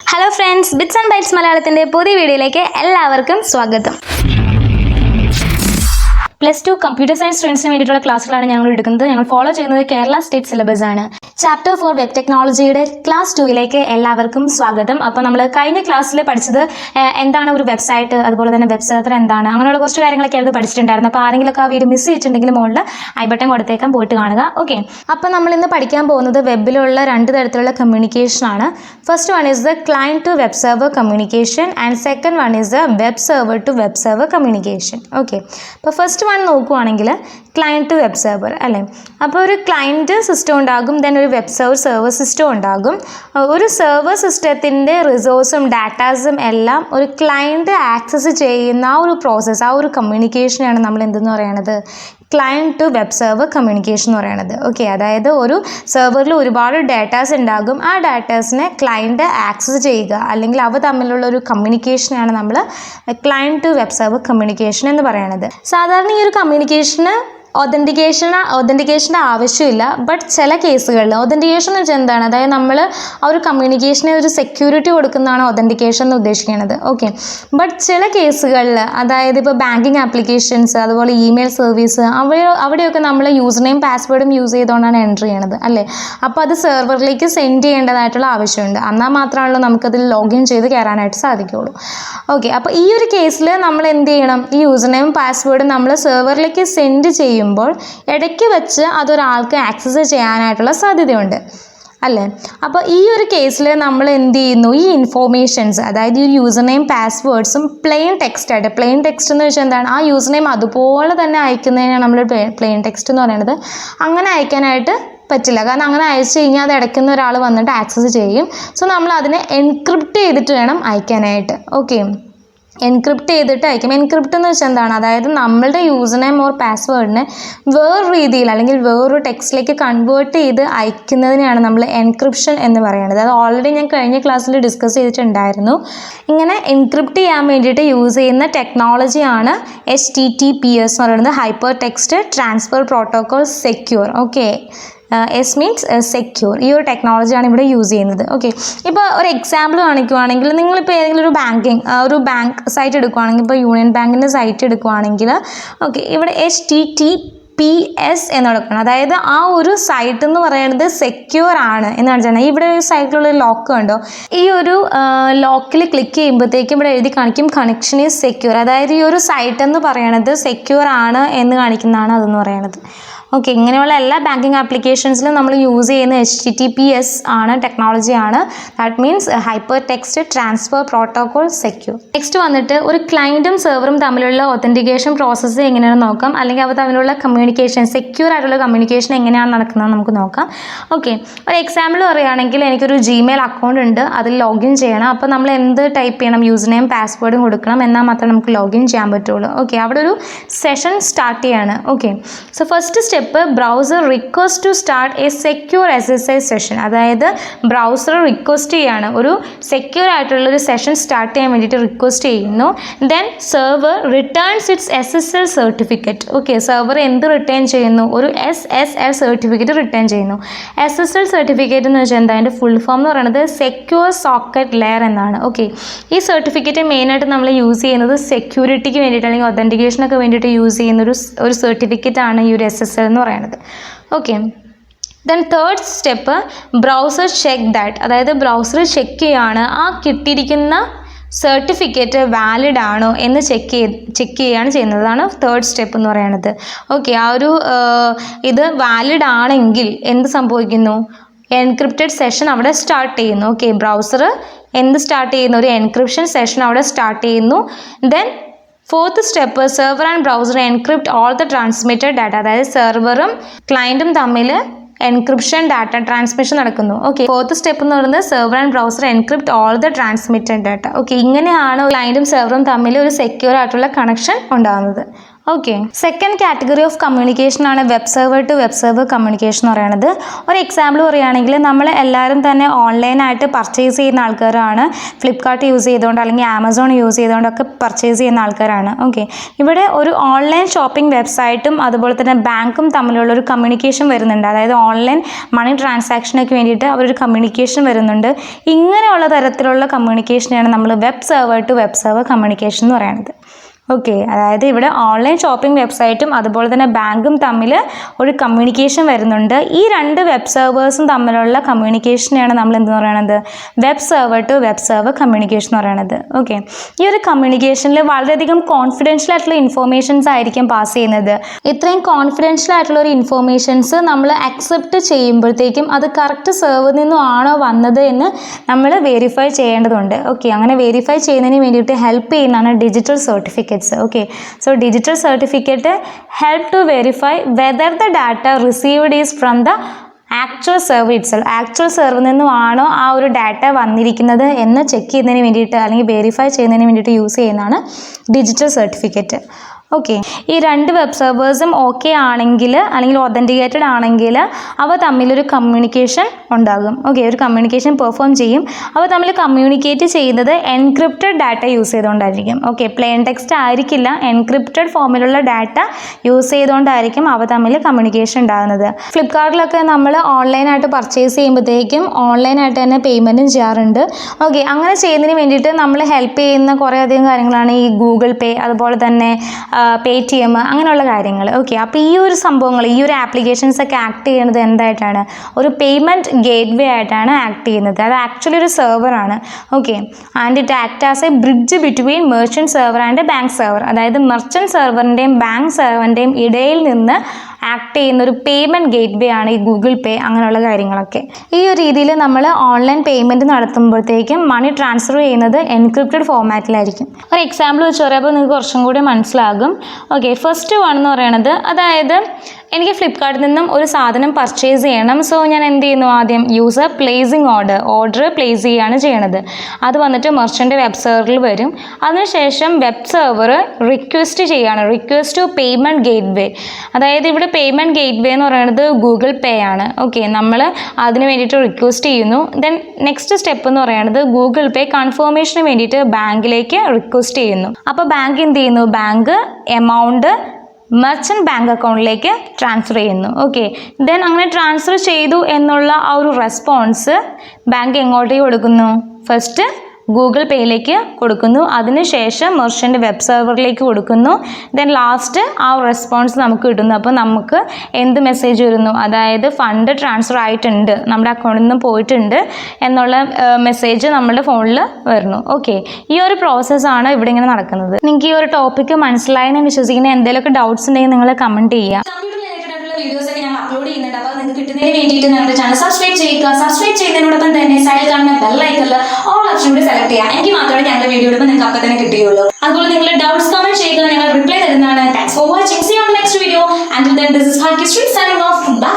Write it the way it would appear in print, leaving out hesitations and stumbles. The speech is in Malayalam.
Hello friends, Bits and Bytes മലയാളത്തിന്റെ പുതിയ വീഡിയോയിലേക്ക് എല്ലാവർക്കും സ്വാഗതം. +2 കമ്പ്യൂട്ടർ സയൻസ് സ്റ്റുഡൻസിന് വേണ്ടിയിട്ടുള്ള ക്ലാസ്സുകളാണ് ഞങ്ങൾ എടുക്കുന്നത്. ഞങ്ങൾ ഫോളോ ചെയ്യുന്നത് കേരള സ്റ്റേറ്റ് സിലബസ് ആണ്. ചാപ്റ്റർ 4 വെബ് ടെക്നോളജിയുടെ ക്ലാസ് 2ലേക്ക് എല്ലാവർക്കും സ്വാഗതം. അപ്പോൾ നമ്മൾ കഴിഞ്ഞ ക്ലാസ്സിൽ പഠിച്ചത് എന്താണ് ഒരു വെബ്സൈറ്റ്, അതുപോലെ തന്നെ വെബ് സെർവർ എന്താണ്, അങ്ങനെയുള്ള കുറച്ച് കാര്യങ്ങളൊക്കെ അത് പഠിച്ചിട്ടുണ്ടായിരുന്നു. അപ്പോൾ ആരെങ്കിലുമൊക്കെ ആ വീഡിയോ മിസ് ചെയ്തിട്ടുണ്ടെങ്കിൽ മുകളിൽ ഐ ബട്ടൺ കൊടുത്തേക്കാൻ പോയിട്ട് കാണുക. ഓക്കെ, അപ്പോൾ നമ്മൾ ഇന്ന് പഠിക്കാൻ പോകുന്നത് വെബിലുള്ള രണ്ട് തരത്തിലുള്ള കമ്മ്യൂണിക്കേഷൻ ആണ്. First one is the client to web server communication and second one is the web server to web server communication. Okay, അപ്പോൾ ഫസ്റ്റ് വൺ നോക്കുവാണെങ്കിൽ ക്ലയൻറ്റ് ടു വെബ് സെർവർ അല്ലേ. അപ്പോൾ ഒരു ക്ലയൻറ്റ് സിസ്റ്റം ഉണ്ടാകും, ദെൻ ഒരു വെബ് സെർവർ സിസ്റ്റം ഉണ്ടാകും. ഒരു സെർവർ സിസ്റ്റത്തിൻ്റെ റിസോഴ്സും ഡാറ്റാസും എല്ലാം ഒരു ക്ലയൻറ്റ് ആക്സസ് ചെയ്യുന്ന ആ ഒരു പ്രോസസ്സ്, ആ ഒരു കമ്മ്യൂണിക്കേഷനാണ് നമ്മൾ എന്തെന്ന് പറയണത്, client to web server communication എന്ന് പറയുന്നത്. ഓക്കെ, അതായത് ഒരു സെർവറിൽ ഒരുപാട് ഡാറ്റാസ് ഉണ്ടാകും, ആ ഡാറ്റാസിനെ ക്ലയൻറ്റ് ആക്സസ് ചെയ്യുക അല്ലെങ്കിൽ അവ തമ്മിലുള്ള ഒരു കമ്മ്യൂണിക്കേഷനാണ് നമ്മൾ client to web server communication എന്ന് പറയുന്നത്. സാധാരണ ഈ ഒരു കമ്മ്യൂണിക്കേഷന് ഒതൻറ്റിക്കേഷൻ്റെ ആവശ്യമില്ല. ബട്ട് ചില കേസുകളിൽ ഒതൻറ്റിക്കേഷൻ എന്ന് വെച്ചാൽ എന്താണ്, അതായത് നമ്മൾ ആ ഒരു കമ്മ്യൂണിക്കേഷന് ഒരു സെക്യൂരിറ്റി കൊടുക്കുന്നതാണ് ഒതൻറ്റിക്കേഷൻ എന്ന് ഉദ്ദേശിക്കുന്നത്. ഓക്കെ, ബട്ട് ചില കേസുകളിൽ, അതായത് ഇപ്പോൾ ബാങ്കിങ് ആപ്ലിക്കേഷൻസ്, അതുപോലെ ഇമെയിൽ സർവീസ്, അവിടെയൊക്കെ നമ്മൾ യൂസർ നെയിം പാസ്വേഡും യൂസ് ചെയ്തുകൊണ്ടാണ് എൻ്റർ ചെയ്യണത് അല്ലേ. അപ്പോൾ അത് സെർവറിലേക്ക് സെൻഡ് ചെയ്യേണ്ടതായിട്ടുള്ള ആവശ്യമുണ്ട്. എന്നാൽ മാത്രമാണല്ലോ നമുക്കതിൽ ലോഗിൻ ചെയ്ത് കയറാനായിട്ട് സാധിക്കുകയുള്ളൂ. ഓക്കെ, അപ്പോൾ ഈ ഒരു കേസിൽ നമ്മൾ എന്ത് ചെയ്യണം, ഈ യൂസർ നെയിം പാസ്വേഡ് നമ്മൾ സെർവറിലേക്ക് സെൻഡ് ചെയ്യുമ്പോൾ ഇടയ്ക്ക് വെച്ച് അതൊരാൾക്ക് ആക്സസ് ചെയ്യാനായിട്ടുള്ള സാധ്യതയുണ്ട് അല്ലേ. അപ്പോൾ ഈ ഒരു കേസിൽ നമ്മൾ എന്ത് ചെയ്യുന്നു, ഈ ഇൻഫോർമേഷൻസ്, അതായത് ഈ യൂസർ നെയിം പാസ്വേഡ്സും പ്ലെയിൻ ടെക്സ്റ്റ് ആയിട്ട്, പ്ലെയിൻ ടെക്സ്റ്റ് എന്ന് വെച്ചാൽ എന്താണ്, ആ യൂസർ നെയിം അതുപോലെ തന്നെ അയക്കുന്നതിനാണ് നമ്മൾ പ്ലെയിൻ ടെക്സ്റ്റ് എന്ന് പറയുന്നത്. അങ്ങനെ അയക്കാനായിട്ട് പറ്റില്ല, കാരണം അങ്ങനെ അയച്ചു കഴിഞ്ഞാൽ അത് ഇടയ്ക്കുന്ന ഒരാൾ വന്നിട്ട് ആക്സസ് ചെയ്യും. സോ നമ്മൾ അതിനെ എൻക്രിപ്റ്റ് ചെയ്തിട്ട് വേണം അയക്കാനായിട്ട്. ഓക്കെ, എൻക്രിപ്റ്റ് ചെയ്തിട്ട് അയക്കും. എൻക്രിപ്റ്റ് എന്ന് വെച്ചാൽ എന്താണ്, അതായത് നമ്മളുടെ യൂസർ നെയിം ഓർ പാസ്വേഡിനെ വേറൊരു രീതിയിൽ അല്ലെങ്കിൽ വേറൊരു ടെക്സ്റ്റിലേക്ക് കൺവേർട്ട് ചെയ്ത് അയക്കുന്നതിനെയാണ് നമ്മൾ എൻക്രിപ്ഷൻ എന്ന് പറയുന്നത്. അത് ഓൾറെഡി ഞാൻ കഴിഞ്ഞ ക്ലാസ്സിൽ ഡിസ്കസ് ചെയ്തിട്ടുണ്ടായിരുന്നു. ഇങ്ങനെ എൻക്രിപ്റ്റ് ചെയ്യാൻ വേണ്ടിയിട്ട് യൂസ് ചെയ്യുന്ന ടെക്നോളജിയാണ് HTTPS എന്ന് പറയുന്നത്, hyper text transfer protocol secure. Okay, S means secure. ഈ ഒരു ടെക്നോളജിയാണ് ഇവിടെ യൂസ് ചെയ്യുന്നത്. ഓക്കെ, ഇപ്പോൾ ഒരു എക്സാമ്പിൾ കാണിക്കുവാണെങ്കിൽ, നിങ്ങളിപ്പോൾ ഏതെങ്കിലും ഒരു ബാങ്ക് സൈറ്റ് എടുക്കുവാണെങ്കിൽ, ഇപ്പോൾ യൂണിയൻ ബാങ്കിൻ്റെ സൈറ്റ് എടുക്കുവാണെങ്കിൽ, ഓക്കെ, ഇവിടെ HTTPS എന്ന് കൊടുക്കണം. അതായത് ആ ഒരു സൈറ്റ് എന്ന് പറയുന്നത് സെക്യൂർ ആണ് എന്ന് കാണിച്ചാൽ, ഇവിടെ ഒരു സൈറ്റിലുള്ള ലോക്ക് കണ്ടോ, ഈ ഒരു ലോക്കിൽ ക്ലിക്ക് ചെയ്യുമ്പോഴത്തേക്കും ഇവിടെ എഴുതി കാണിക്കും കണക്ഷൻ ഈസ് സെക്യൂർ. അതായത് ഈ ഒരു സൈറ്റ് എന്ന് പറയണത് സെക്യൂർ ആണ് എന്ന് കാണിക്കുന്നതാണ് അതെന്ന് പറയണത്. ഓക്കെ, ഇങ്ങനെയുള്ള എല്ലാ ബാങ്കിങ് ആപ്ലിക്കേഷൻസിലും നമ്മൾ യൂസ് ചെയ്യുന്ന HTTPS ആണ്, ടെക്നോളജിയാണ്. That means hyper text transfer protocol secure. Next വന്നിട്ട് ഒരു ക്ലയൻറ്റും സെർവറും തമ്മിലുള്ള ഒതൻറ്റിക്കേഷൻ പ്രോസസ്സ് എങ്ങനെയാണെന്ന് നോക്കാം, അല്ലെങ്കിൽ അവ തമ്മിലുള്ള കമ്മ്യൂണിക്കേഷൻ, സെക്യൂർ ആയിട്ടുള്ള കമ്മ്യൂണിക്കേഷൻ എങ്ങനെയാണ് നടക്കുന്നത് നമുക്ക് നോക്കാം. ഓക്കെ, ഒരു എക്സാമ്പിൾ പറയുകയാണെങ്കിൽ, എനിക്കൊരു ജിമെയിൽ അക്കൗണ്ട് ഉണ്ട്, അതിൽ ലോഗിൻ ചെയ്യണം. അപ്പോൾ നമ്മൾ എന്ത് ടൈപ്പ് ചെയ്യണം, യൂസർ നെയിം പാസ്വേഡും കൊടുക്കണം, എന്നാൽ മാത്രമേ നമുക്ക് ലോഗിൻ ചെയ്യാൻ പറ്റുള്ളൂ. ഓക്കെ, അവിടെ ഒരു സെഷൻ സ്റ്റാർട്ട് ചെയ്യാണ്. Okay, so first step, browser request to start a secure SSL session. അതായത് ബ്രൗസർ റിക്വസ്റ്റ് ചെയ്യാണ്, ഒരു സെക്യൂർ ആയിട്ടുള്ളൊരു സെഷൻ സ്റ്റാർട്ട് ചെയ്യാൻ വേണ്ടിയിട്ട് റിക്വസ്റ്റ് ചെയ്യുന്നു. Then server returns it's SSL certificate. Okay, server എന്ത് റിട്ടേൺ ചെയ്യുന്നു, ഒരു SSL സർട്ടിഫിക്കറ്റ് റിട്ടേൺ ചെയ്യുന്നു. SSL സർട്ടിഫിക്കറ്റ് എന്ന് വെച്ചാൽ എന്താ, അതിൻ്റെ ഫുൾ ഫോം എന്ന് പറയുന്നത് സെക്യൂർ സോക്കറ്റ് ലെയർ എന്നാണ്. ഓക്കെ, ഈ സർട്ടിഫിക്കറ്റ് മെയിനായിട്ട് നമ്മൾ യൂസ് ചെയ്യുന്നത് സെക്യൂരിറ്റിക്ക് വേണ്ടിയിട്ട് അല്ലെങ്കിൽ ഒതൻറ്റിക്കേഷനൊക്കെ വേണ്ടിയിട്ട് യൂസ് ചെയ്യുന്ന ഒരു സർട്ടിഫിക്കറ്റ് ആണ് ഈ ഒരു SSL എന്ന് പറയുന്നത്. Okay, then third step, browser check that. അതായത് ബ്രൗസർ ചെക്ക് ചെയ്യാണ് ആ കിട്ടിയിരിക്കുന്ന സർട്ടിഫിക്കറ്റ് വാലിഡ് ആണോ എന്ന് ചെക്ക് ചെയ്യുകയാണ് ചെയ്യുന്നത്. അതാണ് തേർഡ് സ്റ്റെപ്പ് എന്ന് പറയുന്നത്. ഓക്കെ, ആ ഒരു ഇത് വാലിഡ് ആണെങ്കിൽ എന്ത് സംഭവിക്കുന്നു, എൻക്രിപ്റ്റഡ് സെഷൻ അവിടെ സ്റ്റാർട്ട് ചെയ്യുന്നു. ഓക്കെ, ബ്രൗസർ എന്ത് സ്റ്റാർട്ട് ചെയ്യുന്നു, ഒരു എൻക്രിപ്ഷൻ സെഷൻ അവിടെ സ്റ്റാർട്ട് ചെയ്യുന്നു. Then fourth step, server and browser encrypt all the transmitted data. അതായത് സെർവറും ക്ലയൻറ്റും തമ്മിൽ എൻക്രിപ്ഷൻ ഡാറ്റ ട്രാൻസ്മിഷൻ നടക്കുന്നു. ഓക്കെ, ഫോർത്ത് സ്റ്റെപ്പ് എന്ന് പറയുന്നത് server and browser encrypt all the transmitted data. Okay, ഇങ്ങനെയാണ് ക്ലയൻറ്റും സെർവറും തമ്മിൽ ഒരു സെക്യൂർ ആയിട്ടുള്ള കണക്ഷൻ ഉണ്ടാകുന്നത്. Okay, second category of communication ആണ് web server to web server communication എന്ന് പറയുന്നത്. ഒരു എക്സാമ്പിൾ പറയുകയാണെങ്കിൽ നമ്മൾ എല്ലാവരും തന്നെ ഓൺലൈനായിട്ട് പർച്ചേസ് ചെയ്യുന്ന ആൾക്കാരാണ്. ഫ്ലിപ്കാർട്ട് യൂസ് ചെയ്തുകൊണ്ട് അല്ലെങ്കിൽ ആമസോൺ യൂസ് ചെയ്തുകൊണ്ടൊക്കെ പർച്ചേസ് ചെയ്യുന്ന ആൾക്കാരാണ്. ഓക്കെ, ഇവിടെ ഒരു ഓൺലൈൻ ഷോപ്പിംഗ് വെബ്സൈറ്റും അതുപോലെ തന്നെ ബാങ്കും തമ്മിലുള്ള ഒരു കമ്മ്യൂണിക്കേഷൻ വരുന്നുണ്ട്. അതായത് ഓൺലൈൻ മണി ട്രാൻസാക്ഷനൊക്കെ വേണ്ടിയിട്ട് അവരൊരു കമ്മ്യൂണിക്കേഷൻ വരുന്നുണ്ട്. ഇങ്ങനെയുള്ള തരത്തിലുള്ള കമ്മ്യൂണിക്കേഷനാണ് നമ്മൾ web server to web server communication എന്ന് പറയുന്നത്. ഓക്കെ, അതായത് ഇവിടെ ഓൺലൈൻ ഷോപ്പിംഗ് വെബ്സൈറ്റും അതുപോലെ തന്നെ ബാങ്കും തമ്മിൽ ഒരു കമ്മ്യൂണിക്കേഷൻ വരുന്നുണ്ട്. ഈ രണ്ട് വെബ് സെർവേഴ്സും തമ്മിലുള്ള കമ്മ്യൂണിക്കേഷനെയാണ് നമ്മൾ എന്തെന്ന് പറയുന്നത്, web server to web server communication എന്ന് പറയുന്നത്. ഓക്കെ, ഈ ഒരു കമ്മ്യൂണിക്കേഷനിൽ വളരെയധികം കോൺഫിഡൻഷ്യൽ ആയിട്ടുള്ള ഇൻഫോർമേഷൻസ് ആയിരിക്കും പാസ് ചെയ്യുന്നത്. ഇത്രയും കോൺഫിഡൻഷ്യൽ ആയിട്ടുള്ള ഒരു ഇൻഫോർമേഷൻസ് നമ്മൾ അക്സെപ്റ്റ് ചെയ്യുമ്പോഴത്തേക്കും അത് കറക്റ്റ് സെർവറിൽ നിന്നും ആണോ വന്നത് എന്ന് നമ്മൾ വെരിഫൈ ചെയ്യേണ്ടതുണ്ട്. ഓക്കെ, അങ്ങനെ വെരിഫൈ ചെയ്യുന്നതിന് വേണ്ടിയിട്ട് ഹെൽപ്പ് ചെയ്യുന്നതാണ് digital certificate. Okay, so digital certificate help to verify whether the data received is from the actual server itself. Actual സെർവറിൽ നിന്നുമാണോ ആ ഒരു ഡാറ്റ വന്നിരിക്കുന്നത് എന്ന് ചെക്ക് ചെയ്യുന്നതിന് വേണ്ടിയിട്ട് അല്ലെങ്കിൽ വെരിഫൈ ചെയ്യുന്നതിന് വേണ്ടിയിട്ട് യൂസ് ചെയ്യുന്നതാണ് ഡിജിറ്റൽ സർട്ടിഫിക്കറ്റ്. ഓക്കെ, ഈ രണ്ട് വെബ് സെർവേഴ്സും ഓക്കെ ആണെങ്കിൽ അല്ലെങ്കിൽ ഒതൻറ്റിക്കേറ്റഡ് ആണെങ്കിൽ അവ തമ്മിലൊരു കമ്മ്യൂണിക്കേഷൻ ഉണ്ടാകും. ഓക്കെ, ഒരു കമ്മ്യൂണിക്കേഷൻ പെർഫോം ചെയ്യും. അവ തമ്മിൽ കമ്മ്യൂണിക്കേറ്റ് ചെയ്യുന്നത് എൻക്രിപ്റ്റഡ് ഡാറ്റ യൂസ് ചെയ്തുകൊണ്ടായിരിക്കും. ഓക്കെ, പ്ലെയിൻ ടെക്സ്റ്റ് ആയിരിക്കില്ല, എൻക്രിപ്റ്റഡ് ഫോമിലുള്ള ഡാറ്റ യൂസ് ചെയ്തുകൊണ്ടായിരിക്കും അവ തമ്മിൽ കമ്മ്യൂണിക്കേഷൻ ഉണ്ടാകുന്നത്. ഫ്ലിപ്കാർട്ടിലൊക്കെ നമ്മൾ ഓൺലൈനായിട്ട് പർച്ചേസ് ചെയ്യുമ്പോഴത്തേക്കും ഓൺലൈനായിട്ട് തന്നെ പേയ്മെൻറ്റും ചെയ്യാറുണ്ട്. ഓക്കെ, അങ്ങനെ ചെയ്യുന്നതിന് വേണ്ടിയിട്ട് നമ്മൾ ഹെൽപ്പ് ചെയ്യുന്ന കുറേ അധികം കാര്യങ്ങളാണ് ഈ ഗൂഗിൾ പേ, അതുപോലെ തന്നെ പേടിഎം, അങ്ങനെയുള്ള കാര്യങ്ങൾ. ഓക്കെ, അപ്പോൾ ഈ ഒരു സംഭവങ്ങൾ, ഈ ഒരു ആപ്ലിക്കേഷൻസ് ഒക്കെ ആക്ട് ചെയ്യുന്നത് എന്തായിട്ടാണ്, ഒരു പേയ്മെൻറ്റ് ഗേറ്റ് വേ ആയിട്ടാണ് ആക്ട് ചെയ്യുന്നത്. അത് ആക്ച്വലി ഒരു സെർവറാണ്. Okay, and it act as a bridge between merchant server and bank server. അതായത് മെർച്ചൻറ്റ് സെർവറിൻ്റെയും ബാങ്ക് സെർവറിൻ്റെയും ഇടയിൽ നിന്ന് ആക്ട് ചെയ്യുന്ന ഒരു പേയ്മെൻറ്റ് ഗേറ്റ് വേ ആണ് ഈ ഗൂഗിൾ പേ, അങ്ങനെയുള്ള കാര്യങ്ങളൊക്കെ. ഈ ഒരു രീതിയിൽ നമ്മൾ ഓൺലൈൻ പേയ്മെൻറ്റ് നടത്തുമ്പോഴത്തേക്കും മണി ട്രാൻസ്ഫർ ചെയ്യുന്നത് എൻക്രിപ്റ്റഡ് ഫോമാറ്റിലായിരിക്കും. ഒരു എക്സാമ്പിൾ വെച്ച് പറയുമ്പോൾ നിങ്ങൾക്ക് കുറച്ചും കൂടി മനസ്സിലാകും. ഓക്കെ, ഫസ്റ്റ് വൺ എന്ന് പറയുന്നത്, അതായത് എനിക്ക് ഫ്ലിപ്കാർട്ടിൽ നിന്നും ഒരു സാധനം പർച്ചേസ് ചെയ്യണം. സോ ഞാൻ എന്ത് ചെയ്യുന്നു, ആദ്യം യൂസർ പ്ലേസിങ് ഓർഡർ പ്ലേസ് ചെയ്യുകയാണ് ചെയ്യണത്. അത് വന്നിട്ട് മെർച്ചൻ്റ് വെബ് സെർവറിൽ വരും. അതിനുശേഷം വെബ് സെർവർ റിക്വസ്റ്റ് ചെയ്യുകയാണ്, request to payment gateway. അതായത് ഇവിടെ പേയ്മെൻറ്റ് ഗേറ്റ് വേ എന്ന് പറയുന്നത് ഗൂഗിൾ പേ ആണ്. ഓക്കെ, നമ്മൾ അതിന് വേണ്ടിയിട്ട് റിക്വസ്റ്റ് ചെയ്യുന്നു. ദെൻ നെക്സ്റ്റ് സ്റ്റെപ്പ് എന്ന് പറയുന്നത് ഗൂഗിൾ പേ കൺഫർമേഷന് വേണ്ടിയിട്ട് ബാങ്കിലേക്ക് റിക്വസ്റ്റ് ചെയ്യുന്നു. അപ്പോൾ ബാങ്ക് എന്ത് ചെയ്യുന്നു, ബാങ്ക് എമൗണ്ട് മെർച്ചൻ്റ് ബാങ്ക് അക്കൗണ്ടിലേക്ക് ട്രാൻസ്ഫർ ചെയ്യുന്നു. ഓക്കെ, ദെൻ അങ്ങനെ ട്രാൻസ്ഫർ ചെയ്തു എന്നുള്ള ആ ഒരു റെസ്പോൺസ് ബാങ്ക് എങ്ങോട്ടേക്ക് കൊടുക്കുന്നു, ഫസ്റ്റ് ഗൂഗിൾ പേയിലേക്ക് കൊടുക്കുന്നു, അതിനുശേഷം മെർച്ചൻ്റ് വെബ് സെർവറിലേക്ക് കൊടുക്കുന്നു. ദെൻ ലാസ്റ്റ് ആ റെസ്പോൺസ് നമുക്ക് കിട്ടുന്നു. അപ്പോൾ നമുക്ക് എന്ത് മെസ്സേജ് വരുന്നു, അതായത് ഫണ്ട് ട്രാൻസ്ഫർ ആയിട്ടുണ്ട്, നമ്മുടെ അക്കൗണ്ടിൽ നിന്ന് പോയിട്ടുണ്ട് എന്നുള്ള മെസ്സേജ് നമ്മുടെ ഫോണിൽ വരുന്നു. ഓക്കെ, ഈ ഒരു പ്രോസസ്സാണ് ഇവിടെ ഇങ്ങനെ നടക്കുന്നത്. നിങ്ങൾക്ക് ഈ ഒരു ടോപ്പിക്ക് മനസ്സിലായി എന്ന് വിശ്വസിക്കുന്ന എന്തെങ്കിലുമൊക്കെ ഡൗട്ട്സ് ഉണ്ടെങ്കിൽ നിങ്ങൾ കമൻറ്റ് ചെയ്യുക. വീഡിയോസ് ഒക്കെ ഞങ്ങൾ അപ്ലോഡ് ചെയ്യുന്നുണ്ട്. അപ്പോൾ നിങ്ങൾക്ക് കിട്ടുന്നതിന് വേണ്ടിയിട്ട് ഞങ്ങളുടെ ചാനൽ സബ്സ്ക്രൈബ് ചെയ്യുക. സബ്സ്ക്രൈബ് ചെയ്യുന്നതിനോടൊപ്പം തന്നെ സൈഡിൽ കാണുന്ന ബെൽ ഐക്കണിൽ ഓൾ ഓപ്ഷൻ കൂടി സെലക്ട് ചെയ്യുക. എനിക്ക് മാത്രമേ ഞങ്ങളുടെ വീഡിയോ ഇടുമ്പോൾ നിങ്ങൾക്ക് അപ്പം തന്നെ കിട്ടുകയുള്ളൂ. അതുപോലെ നിങ്ങൾ ഡൗട്ട്സ് കമന്റ് ചെയ്യുക, ഞങ്ങൾ റിപ്ലൈ തരുന്നതാണ്. Thanks for watching. See you on next video. Until then, this is Bhagyashree signing off. Bye.